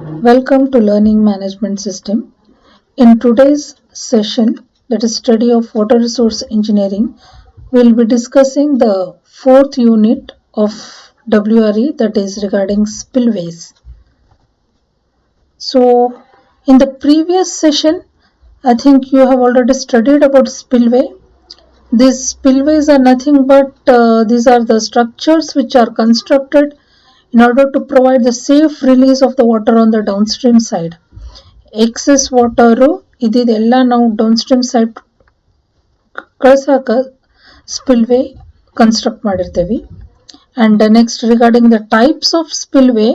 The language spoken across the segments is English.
Welcome to Learning Management System. In today's session, that is study of water resource engineering, we'll be discussing the fourth unit of WRE, that is regarding spillways. So in the previous session, I think you have already studied about spillway. These spillways are nothing but these are the structures which are constructed in order to provide the safe release of the water on the downstream side. Excess water ಇದೆಲ್ಲ ನಾವು downstream side ಕಳ್ಸಾಕ spillway construct ಮಾಡಿರ್ತೀವಿ. And next regarding the types of spillway,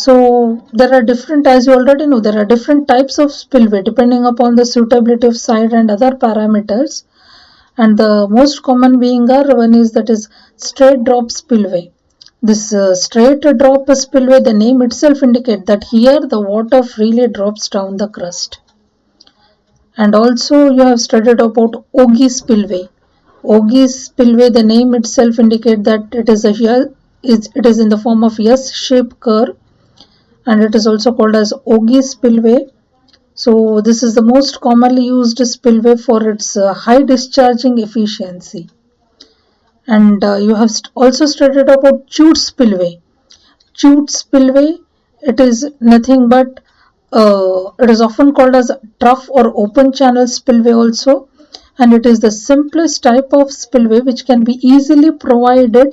so there are different, as you already know, there are different types of spillway depending upon the suitability of site and other parameters, and the most common being are one is that is straight drop spillway. This straight drop spillway, the name itself indicates that here the water freely drops down the crust. And also you have studied about Ogee spillway. Ogee spillway, the name itself indicates that it is in the form of S-shaped curve, and it is also called as Ogee spillway. So this is the most commonly used spillway for its high discharging efficiency. And you have also studied about chute spillway. Chute spillway, it is nothing but it is often called as trough or open channel spillway also, and it is the simplest type of spillway which can be easily provided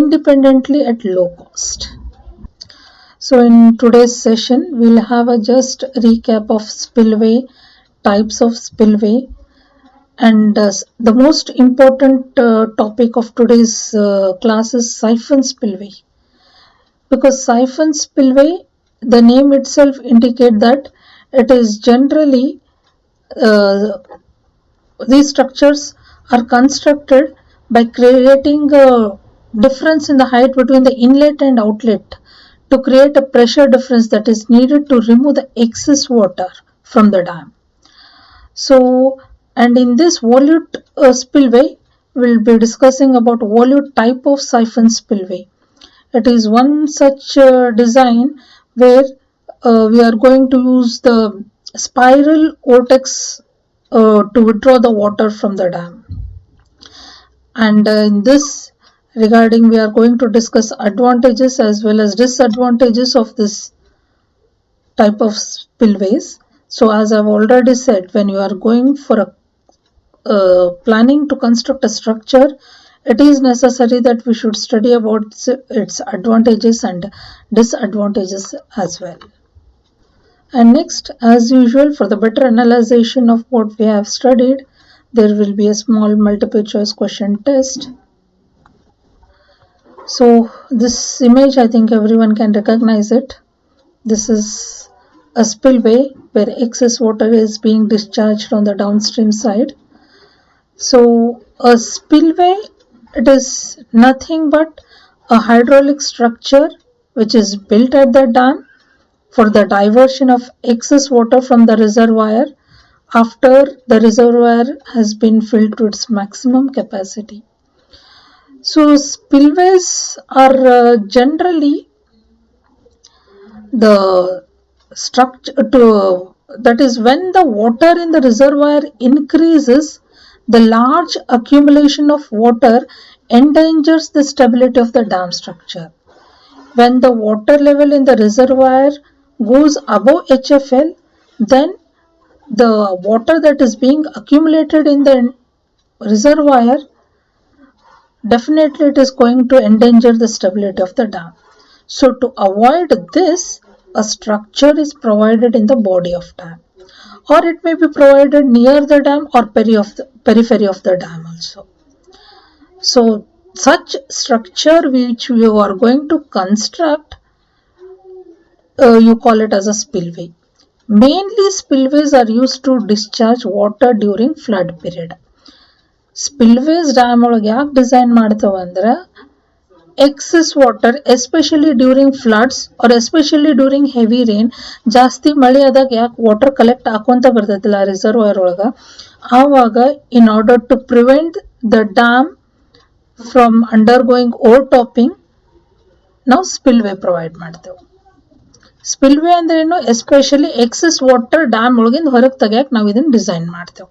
independently at low cost. So in today's session we'll have a just recap of spillway, types of spillway, and the most important topic of today's class is siphon spillway. Because siphon spillway, the name itself indicates that it is generally these structures are constructed by creating a difference in the height between the inlet and outlet to create a pressure difference that is needed to remove the excess water from the dam. So, and in this volute spillway, we'll be discussing about volute type of siphon spillway. It is one such design where we are going to use the spiral vortex to withdraw the water from the dam. And in this regarding, we are going to discuss advantages as well as disadvantages of this type of spillways. So as I've already said, when you are going for a planning to construct a structure, it is necessary that we should study about its advantages and disadvantages as well. And next, as usual, for the better analysis of what we have studied, there will be a small multiple choice question test. So this image, I think everyone can recognize it. This is a spillway where excess water is being discharged on the downstream side. So a spillway, it is nothing but a hydraulic structure which is built at the dam for the diversion of excess water from the reservoir after the reservoir has been filled to its maximum capacity. So spillways are generally the structure that is when the water in the reservoir increases, the large accumulation of water endangers the stability of the dam structure. When the water level in the reservoir goes above HFL, then the water that is being accumulated in the reservoir, definitely it is going to endanger the stability of the dam. So to avoid this, a structure is provided in the body of dam, or it may be provided near the dam or periphery of the dam also. So such structure which you are going to construct, you call it as a spillway. Mainly spillways are used to discharge water during flood period. Spillways dam ಒಳಗೆ ಯಾಕೆ design ಮಾಡ್ತಾವ ಅಂದ್ರೆ excess water, especially during floods or especially during heavy rain, ಜಾಸ್ತಿ ಮಳೆ ಆದಾಗ ಯಾಕೆ water collect ಆಕೊಂತ ಬರ್ತೈತಿಲ್ಲ reservoir ಒಳಗ, ಆವಾಗ in order to prevent the dam from undergoing overtopping, ನಾವು spillway provide ಮಾಡ್ತೇವೆ. ಸ್ಪಿಲ್ವೇ ಅಂದ್ರೆ ಏನು, ಎಸ್ಪೆಷಲಿ ಎಕ್ಸೆಸ್ ವಾಟರ್ ಡ್ಯಾಮ್ ಒಳಗಿಂದ ಹೊರಗೆ ತೆಗಿಯಕ್ಕೆ ನಾವು ಇದನ್ನ ಡಿಸೈನ್ ಮಾಡ್ತೇವೆ.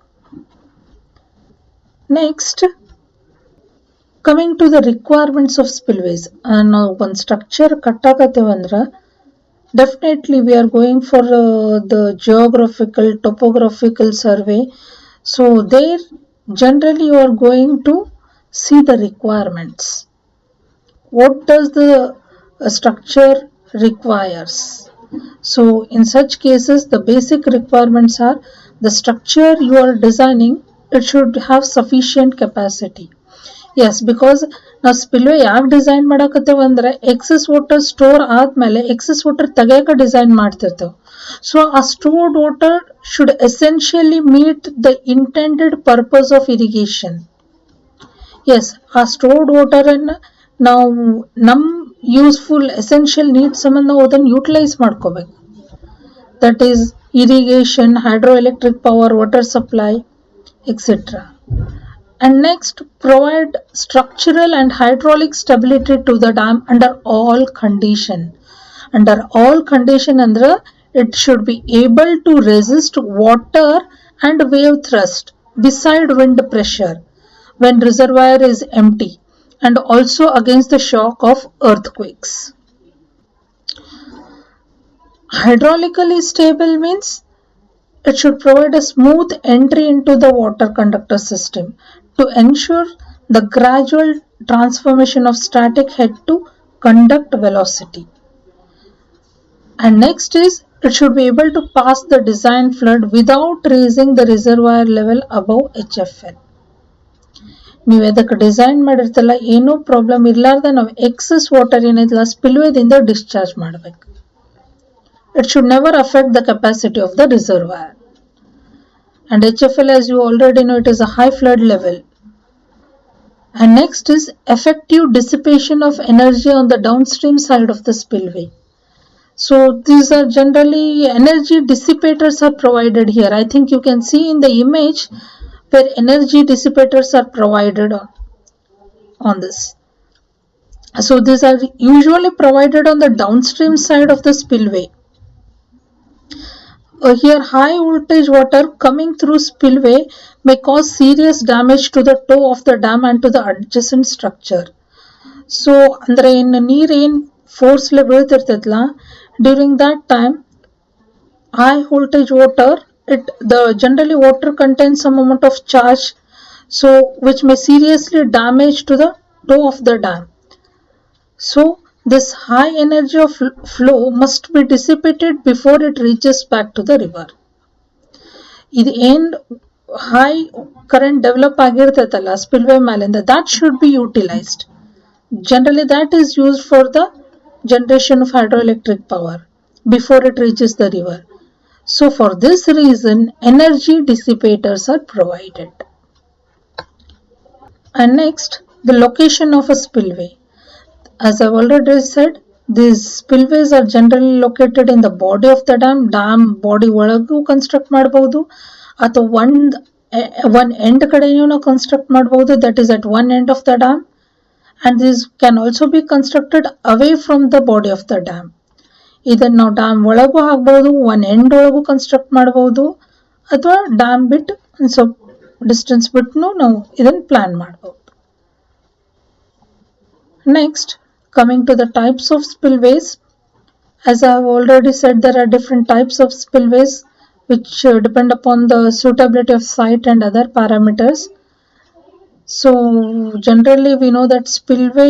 Next coming to the requirements of spillways. ನಾವು ಒಂದು ಸ್ಟ್ರಕ್ಚರ್ ಕಟ್ಟಾಕತ್ತೇವಂದ್ರೆ definitely we are going for the geographical topographical survey, so there generally you are going to see the requirements. What does the structure requires? So in such cases the basic requirements are the structure you are designing, it should have sufficient capacity. Yes, because ನಾವು ಸ್ಪಿಲ್ವೇ ಯಾಕೆ design ಮಾಡಕತ್ತೇವೆ ಅಂದ್ರೆ excess water store ಆದ್ಮೇಲೆ excess water ತೆಗಿಯಕ design ಮಾಡ್ತಿರ್ತೇವೆ. So ಆ stored water should essentially meet the intended purpose of irrigation. Yes, ಆ stored water ಅನ್ನ ನಾವು ನಮ್ ಯೂಸ್ಫುಲ್ ಎಸೆನ್ಷಿಯಲ್ ನೀಡ್ಸ್ ಸಂಬಂಧ ನಾವು ಅದನ್ನು ಯೂಟಿಲೈಸ್ ಮಾಡ್ಕೋಬೇಕು. That is irrigation, hydro electric power, water supply, etcetera. And next, provide structural and hydraulic stability to the dam under all condition. Under all condition andra it should be able to resist water and wave thrust beside wind pressure when reservoir is empty, and also against the shock of earthquakes. Hydraulically stable means it should provide a smooth entry into the water conductor system to ensure the gradual transformation of static head to conduct velocity. And next is it should be able to pass the design flood without raising the reservoir level above HFL. ನೀವು ಅದಕ್ಕೆ design ಮಾಡಿರ್ತಲ್ಲ, ಏನೂ problem ಇರಲಾರ್ದ ನಾವು excess water ಏನೈತಲ್ಲ ಸ್ಪಿಲ್ವೇದಿಂದ discharge ಮಾಡಬೇಕು. It should never affect the capacity of the reservoir. And HFL, as you already know, it is a high flood level. And next is effective dissipation of energy on the downstream side of the spillway. So these are generally energy dissipators are provided here. I think you can see in the image where energy dissipators are provided on this. So these are usually provided on the downstream side of the spillway. Here high voltage water coming through spillway may cause serious damage to the toe of the dam and to the adjacent structure. So andre in ನೀರ್ ಏನ್ ಫೋರ್ಸ್ಲೆ ಬೀಳ್ತಿರ್ತೈತಲ್ಲ, during that time high voltage water, the generally water contains some amount of charge, so which may seriously damage to the toe of the dam. So this high energy of flow must be dissipated before it reaches back to the river. ಇದು ಏನ್ high current develop ಆಗಿರ್ತೈತಲ್ಲ ಸ್ಪಿಲ್ವೇ ಮೇಲಿಂದ, that should be utilized. Generally that is used for the generation of hydroelectric power before it reaches the river. So for this reason energy dissipators are provided. And next, the location of a spillway. As I've already said, these spillways are generally located in the body of the dam. Dam body ಒಳಗೂ construct ಮಾಡಬಹುದು ಅಥವಾ one end ಕಡೆಯೂ ನಾವು construct ಮಾಡಬಹುದು, that is at one end of the dam, and these can also be constructed away from the body of the dam. ಇದನ್ನ ನಾವು dam ಒಳಗೂ ಹಾಕಬಹುದು, one end ಒಳಗೂ ಕನ್ಸ್ಟ್ರಕ್ಟ್ ಮಾಡಬಹುದು, ಅಥವಾ ಡ್ಯಾಮ್ ಬಿಟ್ಟು ಸ್ವಲ್ಪ ಡಿಸ್ಟೆನ್ಸ್ ಬಿಟ್ಟು ನಾವು ಇದನ್ನ ಪ್ಲಾನ್ ಮಾಡಬಹುದು. Next, coming to the types of spillways, as I have already said, there are different types of spillways which depend upon the suitability of site and other parameters. So generally we know that spillway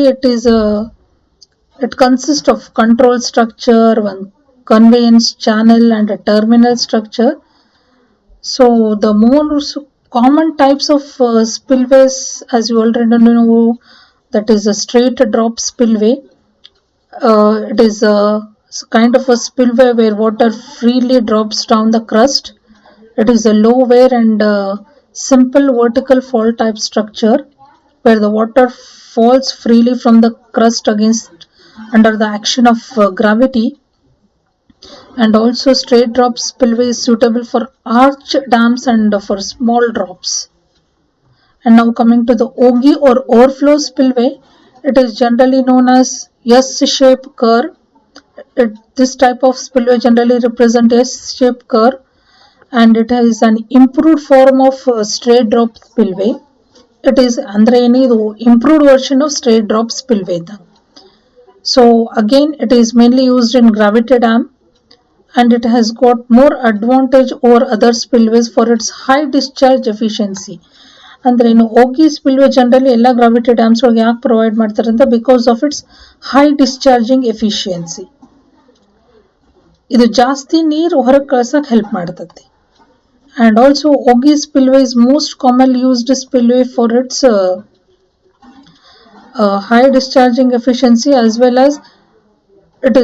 it consists of control structure, one conveyance channel and a terminal structure. So the more common types of spillways, as you already know, that is a straight drop spillway. It is a kind of a spillway where water freely drops down the crust. It is a low wear and simple vertical fall type structure where the water falls freely from the crust under the action of gravity. And also straight drop spillway is suitable for arch dams and for small drops. And now coming to the ogee or overflow spillway, it is generally known as S-shaped curve. this type of spillway generally represent a S-shaped curve, and it is an improved form of straight drop spillway. It is andre ಏನಿದು improved version of straight drop spillway. So again, it is mainly used in gravity dam, and it has got more advantage over other spillways for its high discharge efficiency. ಅಂದ್ರೆ ಇನ್ನು ಓಗಿ ಸ್ಪಿಲ್ವೇ generally ಎಲ್ಲ gravity dams ಒಳಗೆ ಯಾಕೆ provide ಮಾಡ್ತಾರೆ ಅಂತ because of it's high discharging efficiency. ಇದು ಜಾಸ್ತಿ ನೀರು ಹೊರಗೆ ಕಳ್ಸಕ್ಕೆ ಹೆಲ್ಪ್ ಮಾಡ್ತದೆ. And also Ogi spillway is most commonly used spillway for its high discharging efficiency, as well as it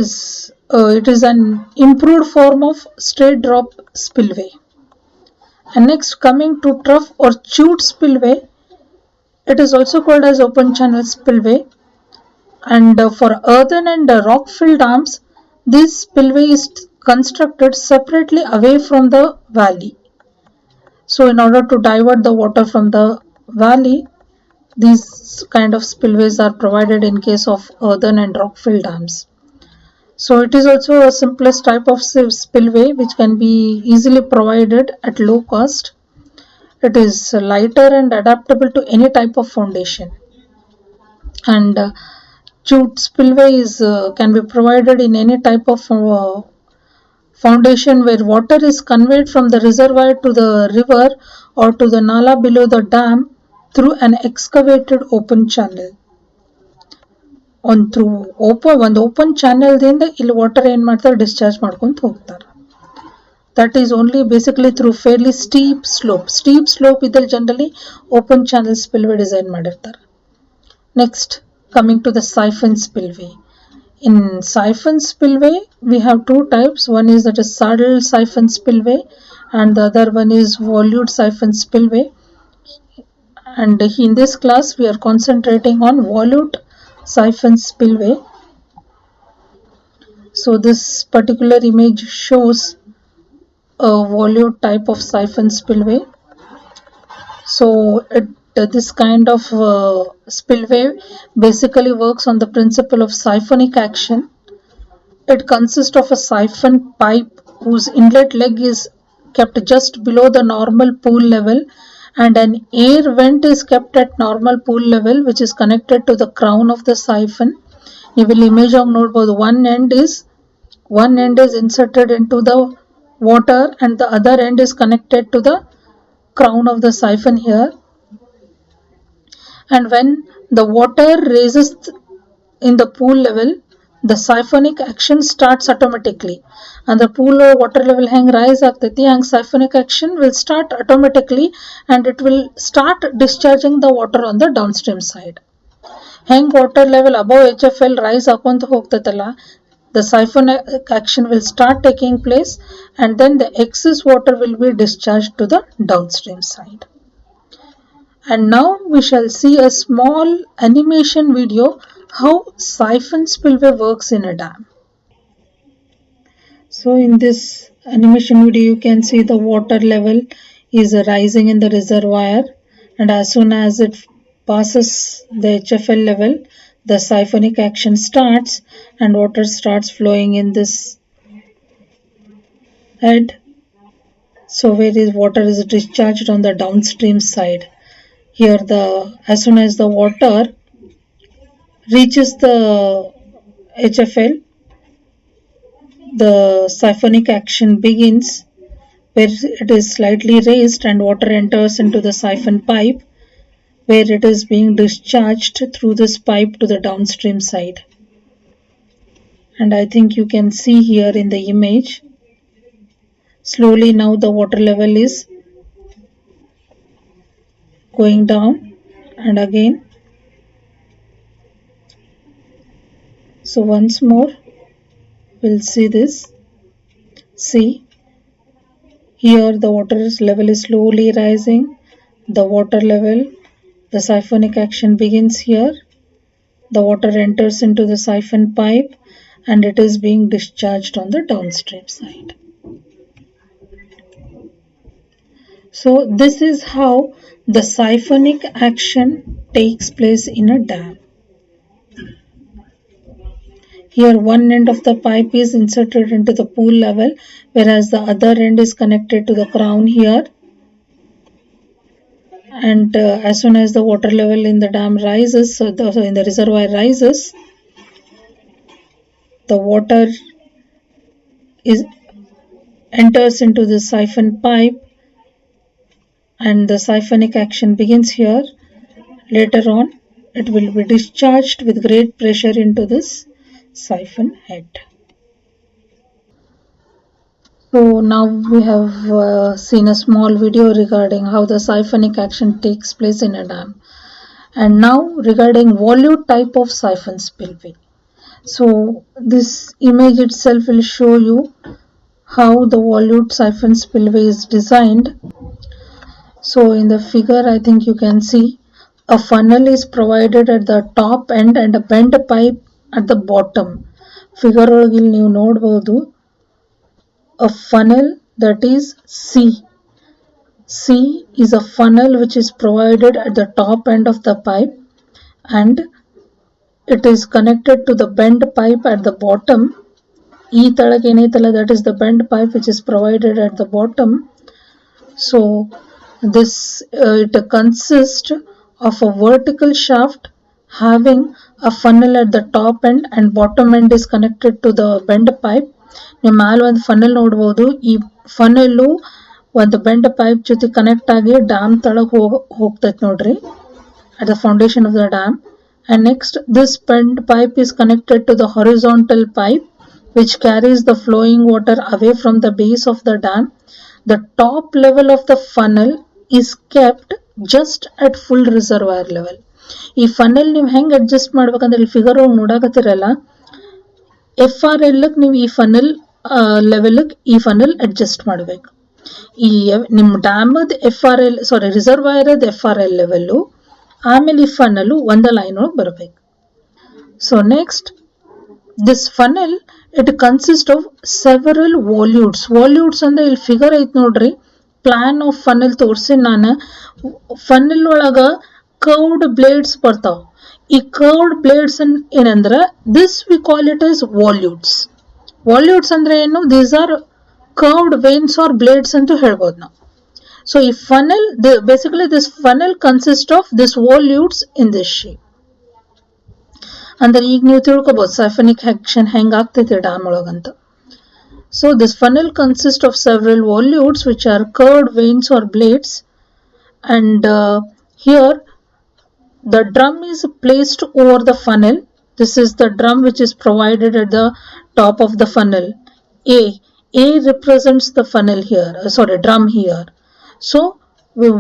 is an improved form of straight drop spillway. And next, coming to trough or chute spillway, it is also called as open channel spillway. And for earthen and rock filled dams, this spillway is constructed separately away from the valley. So in order to divert the water from the valley, these kind of spillways are provided in case of earthen and rock filled dams. So it is also a simplest type of spillway which can be easily provided at low cost. It is lighter and adaptable to any type of foundation. And chute spillway can be provided in any type of foundation where water is conveyed from the reservoir to the river or to the nala below the dam through an excavated open channel. ಒಂದು open ಚಾನೆಲ್ದಿಂದ ಇಲ್ಲಿ water ಏನು ಮಾಡ್ತಾರೆ, discharge ಮಾಡ್ಕೊಂತ ಹೋಗ್ತಾರೆ. That is only basically through fairly steep slope ಇದ್ರಲ್ಲಿ generally open channel spillway design ಮಾಡಿರ್ತಾರೆ. Next, coming to the siphon spillway. In siphon spillway, we have two types. One is that is saddle siphon spillway, and the other one is volute siphon spillway. And in this class, we are concentrating on volute siphon spillway. So this particular image shows a volute type of siphon spillway. So this kind of spillway basically works on the principle of siphonic action. It consists of a siphon pipe whose inlet leg is kept just below the normal pool level, and an air vent is kept at normal pool level, which is connected to the crown of the siphon. You will image of note one end is inserted into the water and the other end is connected to the crown of the siphon here. And when the water raises in the pool level, the siphonic action starts automatically. And the pool water level hang rise agtati, hang siphonic action will start automatically, and it will start discharging the water on the downstream side. Hang water level above HFL rise akonta hogtatalla, the siphonic action will start taking place, and then the excess water will be discharged to the downstream side. And now we shall see a small animation video how siphon spillway works in a dam. So in this animation video, you can see the water level is rising in the reservoir, and as soon as it passes the HFL level, the siphonic action starts and water starts flowing in this head. So where is water is discharged on the downstream side. Here as soon as the water reaches the HFL, the siphonic action begins, where it is slightly raised and water enters into the siphon pipe, where it is being discharged through this pipe to the downstream side. And I think you can see here in the image, slowly now the water level is going down, and again. So once more we'll see this. See, here the water level is slowly rising. The water level, the siphonic action begins here. The water enters into the siphon pipe and it is being discharged on the downstream side. So this is how the siphonic action takes place in a dam. Here one end of the pipe is inserted into the pool level, whereas the other end is connected to the crown here. And as soon as the water level in the dam rises, so in the reservoir rises, the water enters into the siphon pipe, and the siphonic action begins here. Later on, it will be discharged with great pressure into this siphon head. So now we have seen a small video regarding how the siphonic action takes place in a dam. And now regarding volute type of siphon spillway. So this image itself will show you how the volute siphon spillway is designed. So in the figure, I think you can see a funnel is provided at the top end and a bent pipe at the bottom. Figure ಒಳಗೆ ಇಲ್ಲಿ ನೀವು ನೋಡಬಹುದು a funnel that is C. C is a funnel which is provided at the top end of the pipe, and it is connected to the bent pipe at the bottom. E ತಳಗೆ ಏನೈತಲ್ಲ, that is the bent pipe which is provided at the bottom. So this it consists of a vertical shaft having a funnel at the top end and bottom end is connected to the bent pipe. ನೀವು ಮ್ಯಾಲ ಒಂದು funnel ನೋಡಬಹುದು. ಈ ಫನಲ್ಲು ಒಂದು bend pipe ಜೊತೆ connect ಆಗಿ dam ತಳಗೆ ಹೋಗ್ತೈತೆ ನೋಡ್ರಿ, at the foundation of the dam. And next, this bent pipe is connected to the horizontal pipe which carries the flowing water away from the base of the dam. The top level of the funnel is kept just at full reservoir level. ಈ funnel ನೀವು ಹೆಂಗೆ adjust ಮಾಡ್ಬೇಕಂದ್ರೆ ಇಲ್ಲಿ figure ಒಳಗೆ ನೋಡಕತ್ತಿರಲ್ಲ, FRL ನೀವು ಈ funnel level ಈ funnel adjust ಮಾಡಬೇಕು. ಈ ನಿಮ್ಮ ಡ್ಯಾಮದ ರಿಸರ್ವಾಯರ್ FRL ಲೆವೆಲ್ಲು, ಆಮೇಲೆ ಈ ಫನಲ್ ಒಂದ ಲೈನ್ ಒಳಗೆ ಬರಬೇಕು. So next, this funnel it consist of several volutes. Volutes ಅಂದ್ರೆ ಇಲ್ಲಿ ಫಿಗರ್ ಐತ್ ನೋಡ್ರಿ, ಪ್ಲಾನ್ ಆಫ್ ಫನಲ್ ತೋರಿಸಿ ನಾನು. ಫನಲ್ ಒಳಗ ಕರ್ವ್ಡ್ ಬ್ಲೇಡ್ಸ್ ಬರ್ತಾವ. ಈ ಕರ್ವ್ಡ್ ಬ್ಲೇಡ್ಸ್ ಏನಂದ್ರೆ this we call it as volutes. Volutes ಅಂದ್ರೆ ಏನು? These are curved vanes or blades ಅಂತ ಹೇಳ್ಬೋದು ನಾವು. ಸೊ ಈ funnel basically this funnel consist of this volutes in this shape. ಅಂದ್ರೆ ಈಗ ನೀವು ತಿಳ್ಕೊಬಹುದು ಸೈಫನಿಕ್ ಆಕ್ಷನ್ ಹೆಂಗ್ ಆಗ್ತೈತೆ ಡ್ಯಾಮ್ ಒಳಗಂತ. So this funnel consists of several volutes which are curved veins or blades, and here the drum is placed over the funnel. This is the drum which is provided at the top of the funnel. A represents the funnel here, drum here. So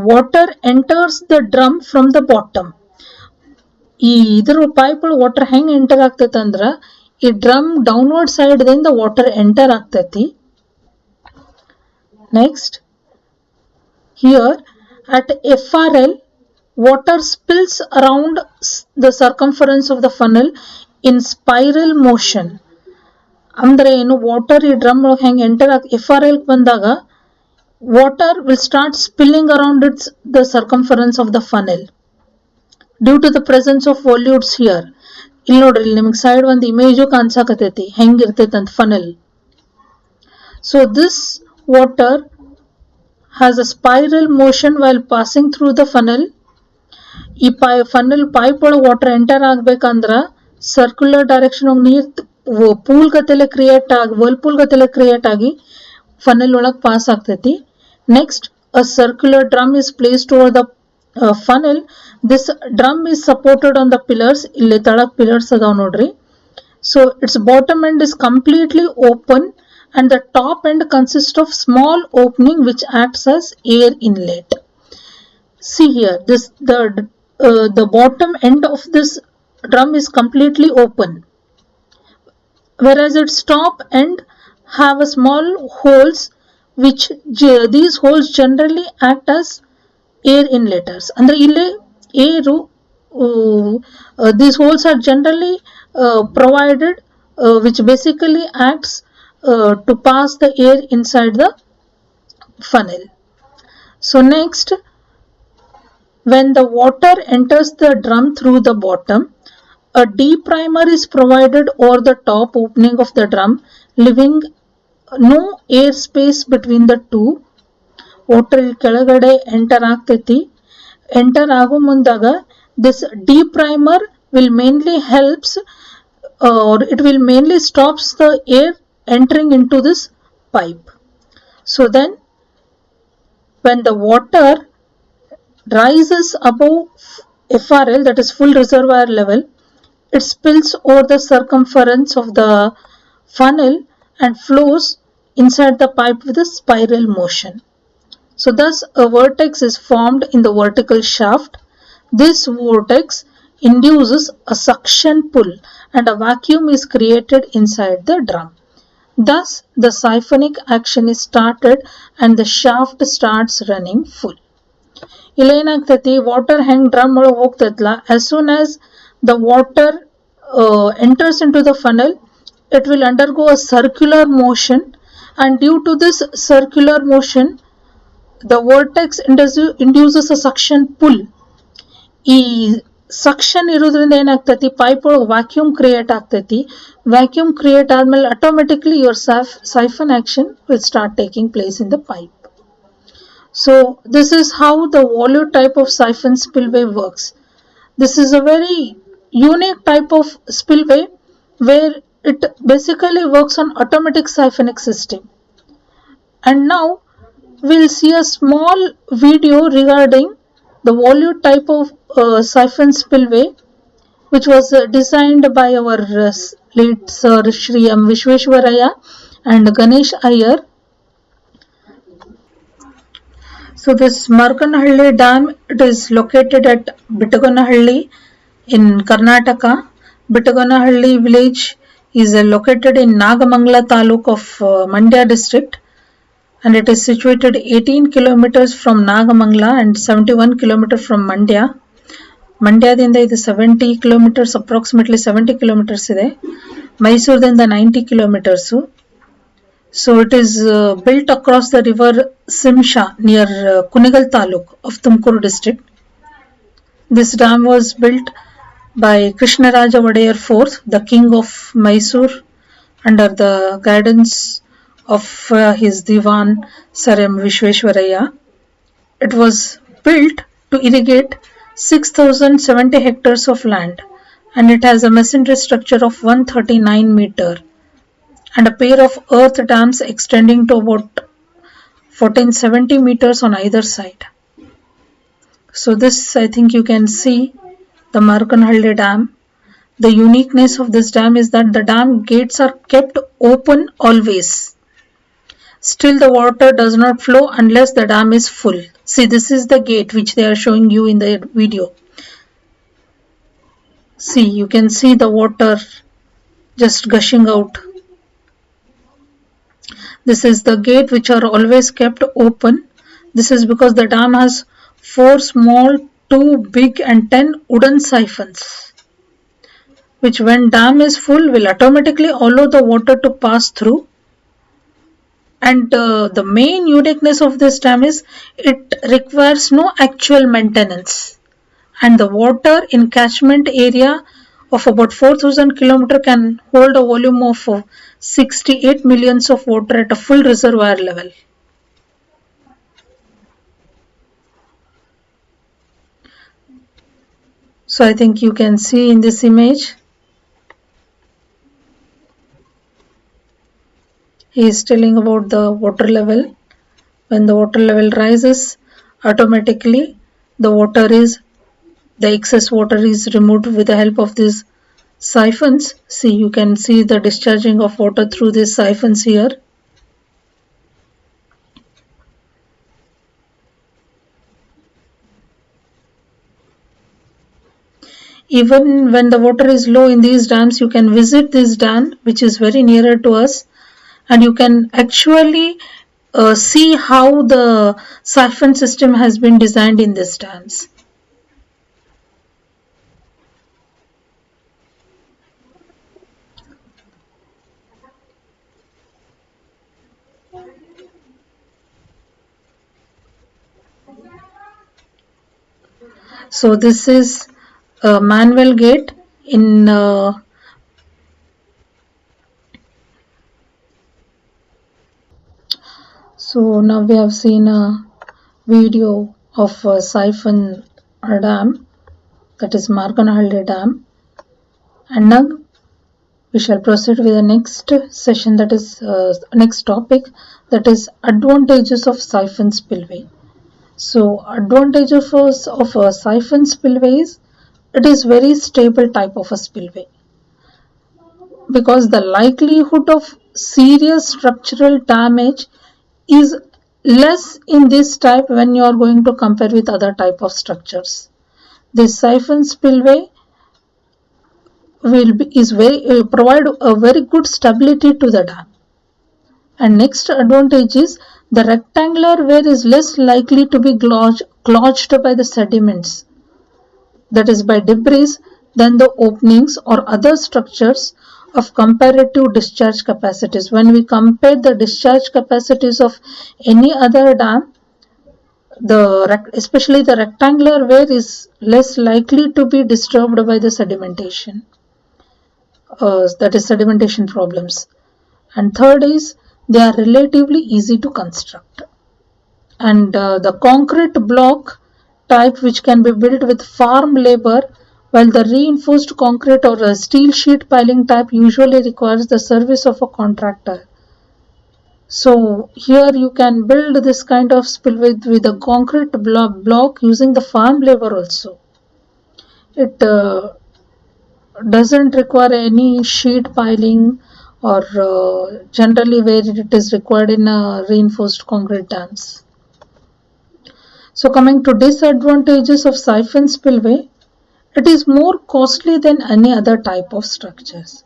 water enters the drum from the bottom. ಈ ಇದ್ರ pipe water ಹೆಂಗ್ enter ಆಗ್ತೈತೆ ಅಂದ್ರ ಈ drum downward side ದಿಂದ water enter ಆಗ್ತೈತಿ. Next, here at FRL water spills around the circumference of the funnel in spiral motion. ಅಂದ್ರೆ ಏನು, ವಾಟರ್ ಈ ಡ್ರಮ್ ಒಳಗೆ ಹೆಂಗ್ ಎಂಟರ್ FRL ಬಂದಾಗ water will start spilling around the circumference of the funnel due to the presence of volutes here. ಇಲ್ಲಿ ನೋಡ್ರಿ, ಇಲ್ಲಿ ನಿಮಗೆ ಸೈಡ್ ಒಂದು ಇಮೇಜು ಕಾಣಿಸಾಕತೈತಿ ಹೆಂಗಿರ್ತೈತೆ ಅಂತ funnel. So this water has a spiral motion while passing through the funnel. ಈ funnel pipe ಒಳಗೆ water enter ಆಗ್ಬೇಕಂದ್ರ circular direction ಒಳಗೆ ನೀರು ಪೂಲ್ ಗತೆಲೆ ಕ್ರಿಯೇಟ್ ಆಗಿ ವರ್ಲ್ಪೂಲ್ ಗತೆಲೆ ಕ್ರಿಯೇಟ್ ಆಗಿ ಫನಲ್ ಒಳಗೆ ಪಾಸ್ ಆಗ್ತೈತಿ. Next, a circular drum is placed over the funnel. This drum is supported on the pillars. ಇಲ್ಲಿ ತಳಗ್ pillars ಅದಾವ ನೋಡ್ರಿ. So its bottom end is completely open and the top end consists of small opening which acts as air inlet. See here, the bottom end of this drum is completely open, whereas its top end have a small holes which these holes generally act as air inleters. ಅಂದ್ರೆ ಇಲ್ಲಿ ಏರು these holes are generally provided which basically acts to pass the air inside the funnel. So next, when the water enters the drum through the bottom, A deprimer is provided over the top opening of the drum, leaving no air space between the two. Water ಕೆಳಗಡೆ enter ಆಗ್ತೈತಿ. Enter ಆಗೋ ಮುಂದಾಗ this deprimer will mainly helps or it will mainly stops the air entering into this pipe. So then when the water rises above FRL, that is full reservoir level, it spills over the circumference of the funnel and flows inside the pipe with a spiral motion. So thus a vortex is formed in the vertical shaft. This vortex induces a suction pull and a vacuum is created inside the drum. Thus the siphonic action is started and the shaft starts running full. ಇಲ್ಲೇನಾಗ್ತೈತಿ, water ಹೆಂಗ್ drum ಒಳಗೆ ಹೋಗ್ತೈತಲ್ಲ, as soon as the water enters into the funnel, it will undergo a circular motion, and due to this circular motion the vortex induces a suction pull. ಈ suction ಇರೋದ್ರಿಂದ ಏನಾಗ್ತೈತಿ, pipe ಒಳಗೆ vacuum create ಆಗ್ತೈತಿ. Vacuum create ಆದ್ಮೇಲೆ automatically your siphon action will start taking place in the pipe. So this is how the volute type of siphon spillway works. This is a very unique type of spillway where it basically works on automatic siphonic system. And now we'll see a small video regarding the volute type of siphon spillway, which was designed by our late Sir Shri M. Vishweshwaraya and Ganesh Iyer. So this Markanahalli Dam, it is located at Bittaganahalli in Karnataka. Bittaganahalli village is located in Nagamangala Taluk of Mandya district, and it is situated 18 kilometers from Nagamangala and 71 kilometers from Mandya. ಮಂಡ್ಯದಿಂದ ಇದು 70 kilometers, approximately 70 kilometers ಇದೆ. ಮೈಸೂರದಿಂದ 90 kilometers. So it is built across the river Simsha near Kunigal Taluk of Tumkur district. This dam was built by Krishnaraja Wadayar IV, the king of Mysore, under the guidance of his Diwan Sir M. Vishweshwaraya. It was built to irrigate 6,070 hectares of land, and it has a masonry structure of 139 meter and a pair of earth dams extending to about 1470 meters on either side. So this, I think you can see the Markanahalli Dam. The uniqueness of this dam is that the dam gates are kept open always. Still the water does not flow unless the dam is full. See, this is the gate which they are showing you in the video. See, you can see the water just gushing out. This is the gate which are always kept open. This is because the dam has 4 small, 2 big and 10 wooden siphons, which when dam is full will automatically allow the water to pass through. And the main uniqueness of this dam is it requires no actual maintenance, and the water in catchment area of about 4,000 km can hold a volume of 68 millions of water at a full reservoir level. So I think you can see in this image, he is telling about the water level. When the water level rises, automatically the excess water is removed with the help of these siphons. See, you can see the discharging of water through these siphons here. Even when the water is low in these dams, you can visit this dam, which is very nearer to us, and you can actually see how the siphon system has been designed in these dams. So this is a manual gate. in So now we have seen a video of a siphon dam, that is Markanahalli Dam, and now we shall proceed with the next session, that is next topic, that is advantages of siphon spillway. So advantages of a siphon spillway is it is very stable type of a spillway, because the likelihood of serious structural damage is less in this type when you are going to compare with other type of structures. This siphon spillway will provide a very good stability to the dam. And next advantage is the rectangular weir is less likely to be clogged by the sediments, that is by debris, than the openings or other structures of comparative discharge capacities. When we compare the discharge capacities of any other dam, especially the rectangular weir is less likely to be disturbed by the sedimentation, that is sedimentation problems. And third is they are relatively easy to construct. And the concrete block type, which can be built with farm labor, while the reinforced concrete or a steel sheet piling type usually requires the service of a contractor. So here you can build this kind of spillway with a concrete block using the farm labor also. It doesn't require any sheet piling or generally where it is required in reinforced concrete dams. So coming to disadvantages of siphon spillway, it is more costly than any other type of structures.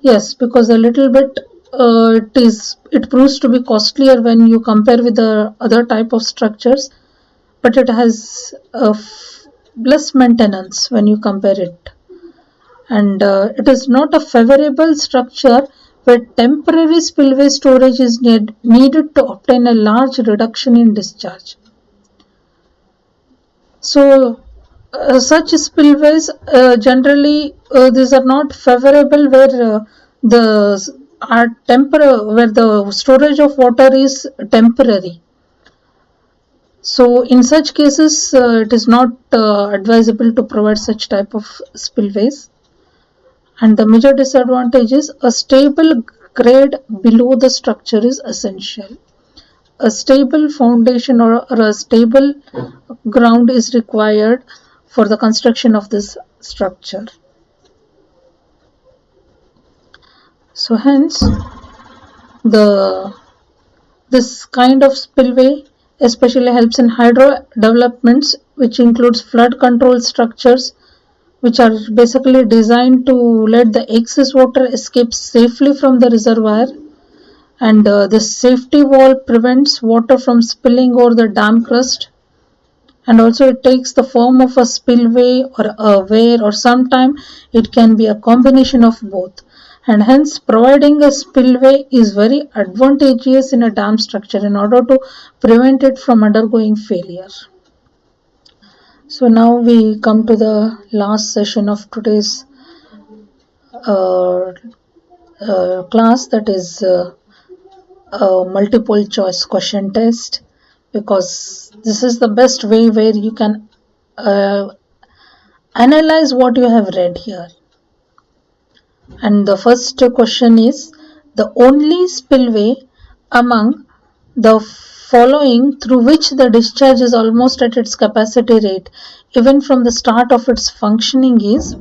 Yes, because a little bit it proves to be costlier when you compare with the other type of structures, but it has less maintenance when you compare it. And it is not a favorable structure where temporary spillway storage is needed to obtain a large reduction in discharge. So such spillways generally these are not favorable where where the storage of water is temporary. So in such cases it is not advisable to provide such type of spillways. And the major disadvantage is a stable grade below the structure is essential. A stable foundation or a stable ground is required for the construction of this structure. So hence this kind of spillway especially helps in hydro developments, which includes flood control structures, which are basically designed to let the excess water escape safely from the reservoir. And the safety wall prevents water from spilling over the dam crust, and also it takes the form of a spillway or a weir, or sometimes it can be a combination of both. And hence providing a spillway is very advantageous in a dam structure in order to prevent it from undergoing failure. So now we come to the last session of today's class, that is a multiple choice question test, because this is the best way where you can analyze what you have read here. And the first question is, the only spillway among the following through which the discharge is almost at its capacity rate even from the start of its functioning is,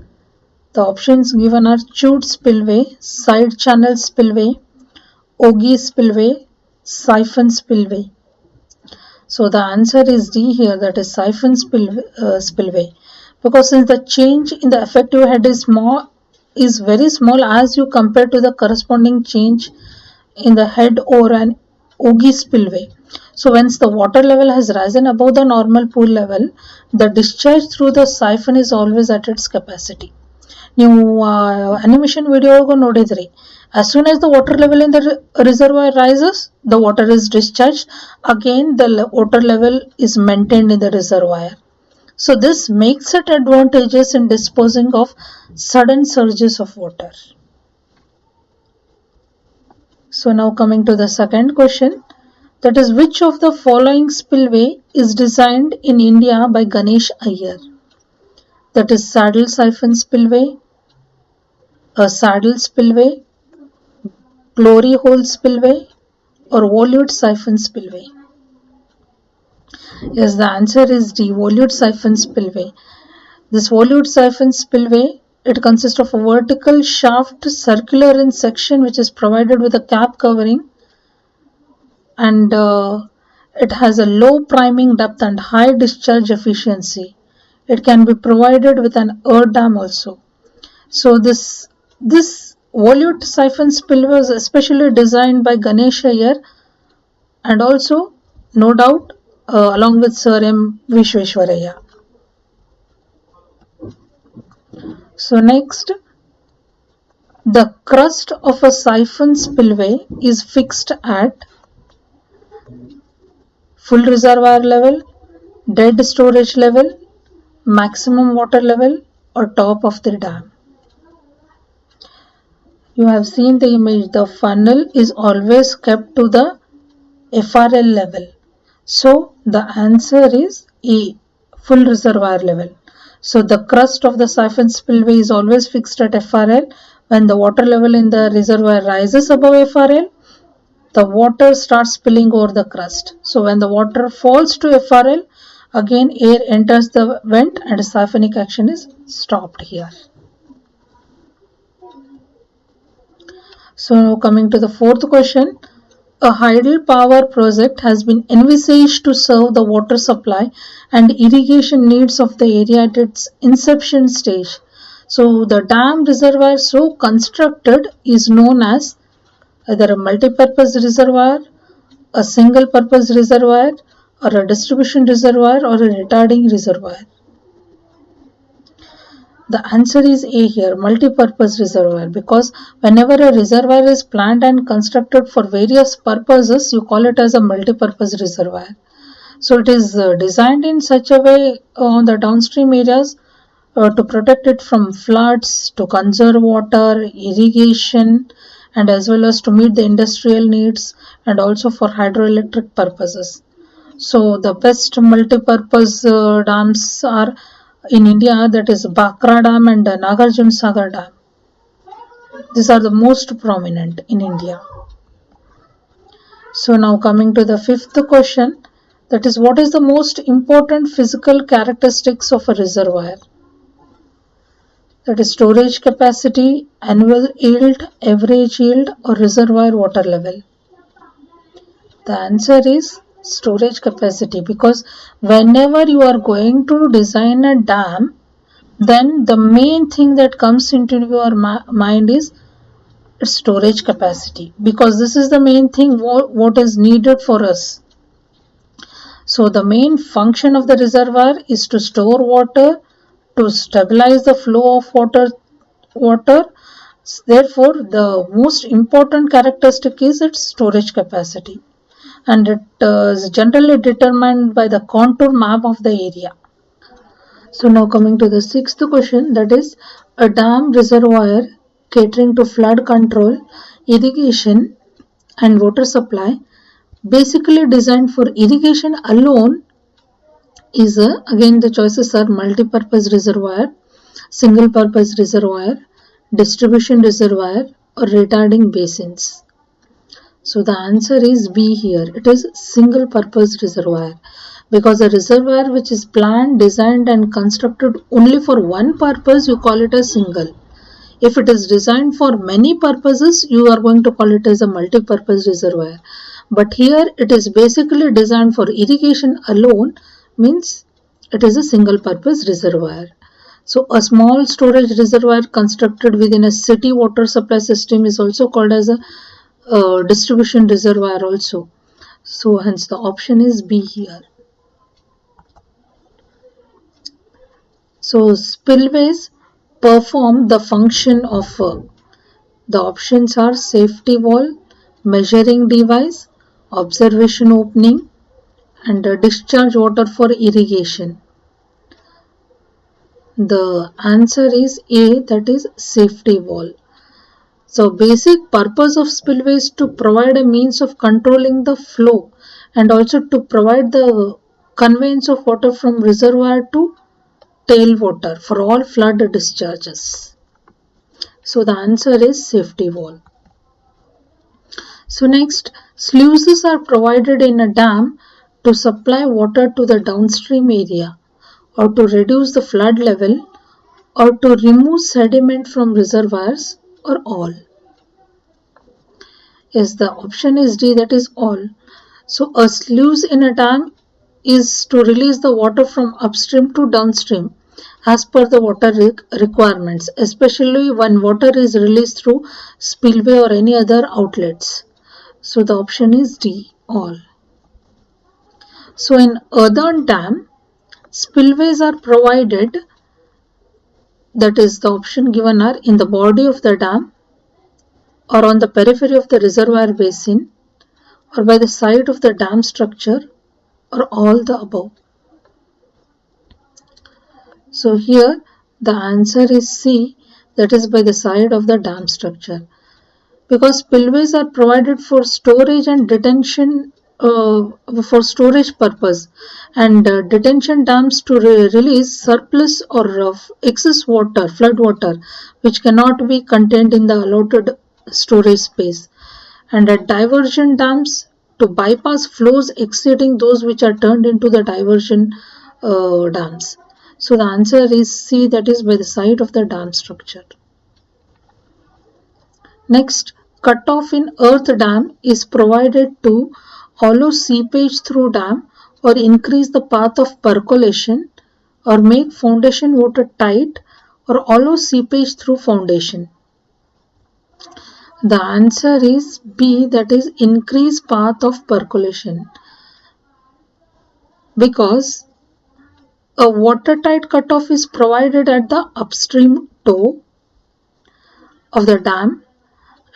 the options given are chute spillway, side channel spillway, Ogee spillway, siphon spillway. So the answer is D here, that is siphon spillway, because since the change in the effective head is very small as you compare to the corresponding change in the head or an Ogee spillway. So once the water level has risen above the normal pool level, the discharge through the siphon is always at its capacity. ನೀವು animation video ನೋಡಿದ್ರಿ, as soon as the water level in the reservoir rises, the water is discharged. Again the water level is maintained in the reservoir. So this makes it advantageous in disposing of sudden surges of water. So now coming to the second question, that is, which of the following spillway is designed in India by Ganesh Iyer? That is saddle siphon spillway, a saddle spillway, glory hole spillway, or volute siphon spillway? Yes, the answer is D, volute siphon spillway. This volute siphon spillway, it consists of a vertical shaft circular in section which is provided with a cap covering, and it has a low priming depth and high discharge efficiency. It can be provided with an earth dam also. So this volute siphon spillway was especially designed by Ganesh Iyer, and also no doubt along with Sir M. Vishweshwaraya. So next, the crust of a siphon spillway is fixed at full reservoir level, dead storage level, maximum water level, or top of the dam. You have seen the image. The funnel is always kept to the FRL level. So the answer is E, full reservoir level. So the crust of the siphon spillway is always fixed at FRL. When the water level in the reservoir rises above FRL, the water starts spilling over the crust. So when the water falls to FRL, again air enters the vent and siphonic action is stopped here. So now coming to the fourth question, a hydel power project has been envisaged to serve the water supply and irrigation needs of the area at its inception stage. So the dam reservoir so constructed is known as either a multi-purpose reservoir, a single-purpose reservoir, or a distribution reservoir, or a retarding reservoir. The answer is A here, multi-purpose reservoir, because whenever a reservoir is planned and constructed for various purposes, you call it as a multi-purpose reservoir. So it is designed in such a way on the downstream areas to protect it from floods, to conserve water, irrigation, and as well as to meet the industrial needs and also for hydroelectric purposes. So the best multi-purpose dams are in India, that is Bhakra Dam and Nagarjuna Sagar Dam. These are the most prominent in India. So now coming to the fifth question, that is, what is the most important physical characteristics of a reservoir? That is storage capacity, annual yield, average yield, or reservoir water level. The answer is storage capacity, because whenever you are going to design a dam, then the main thing that comes into your mind is its storage capacity, because this is the main thing what is needed for us. So the main function of the reservoir is to store water, to stabilize the flow of water. Therefore, the most important characteristic is its storage capacity, and it is generally determined by the contour map of the area. So now coming to the sixth question, that is, a dam reservoir catering to flood control, irrigation and water supply, basically designed for irrigation alone, is again the choices are multi-purpose reservoir, single purpose reservoir, distribution reservoir, or retarding basins. So the answer is B here. It is single purpose reservoir, because a reservoir which is planned, designed and constructed only for one purpose, you call it a single. If it is designed for many purposes, you are going to call it as a multi-purpose reservoir. But here it is basically designed for irrigation alone, means it is a single purpose reservoir. So a small storage reservoir constructed within a city water supply system is also called as a distribution reservoir also. So hence the option is B here. So spillways perform the function of the options are safety wall, measuring device, observation opening, and discharge water for irrigation. The answer is A, that is safety wall. So basic purpose of spillway is to provide a means of controlling the flow and also to provide the conveyance of water from reservoir to tailwater for all flood discharges. So the answer is safety wall. So next, sluices are provided in a dam to supply water to the downstream area or to reduce the flood level or to remove sediment from reservoirs or all. Yes, the option is D, that is all. So a sluice in a dam is to release the water from upstream to downstream as per the water requirements, especially when water is released through spillway or any other outlets. So the option is D, all. So in earthen dam, spillways are provided, that is the option given are in the body of the dam or on the periphery of the reservoir basin or by the side of the dam structure or all the above. So here the answer is C, that is by the side of the dam structure, because spillways are provided for storage and detention for storage purpose, and detention dams to release surplus or excess water, flood water, which cannot be contained in the allotted storage space, and at diversion dams to bypass flows exceeding those which are turned into the diversion dams. So the answer is C, that is by the side of the dam structure. Next, cutoff in earth dam is provided to allow seepage through dam or increase the path of percolation or make foundation water tight or allow seepage through foundation. The answer is B, that is increase path of percolation, because a watertight cutoff is provided at the upstream toe of the dam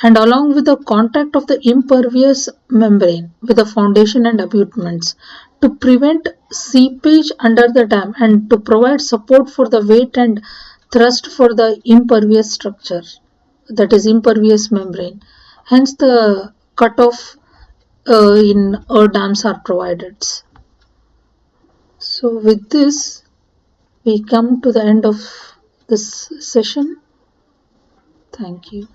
and along with the contact of the impervious membrane with the foundation and abutments to prevent seepage under the dam and to provide support for the weight and thrust for the impervious structure, that is impervious membrane. Hence the cutoff in dams are provided. So with this we come to the end of this session. Thank you.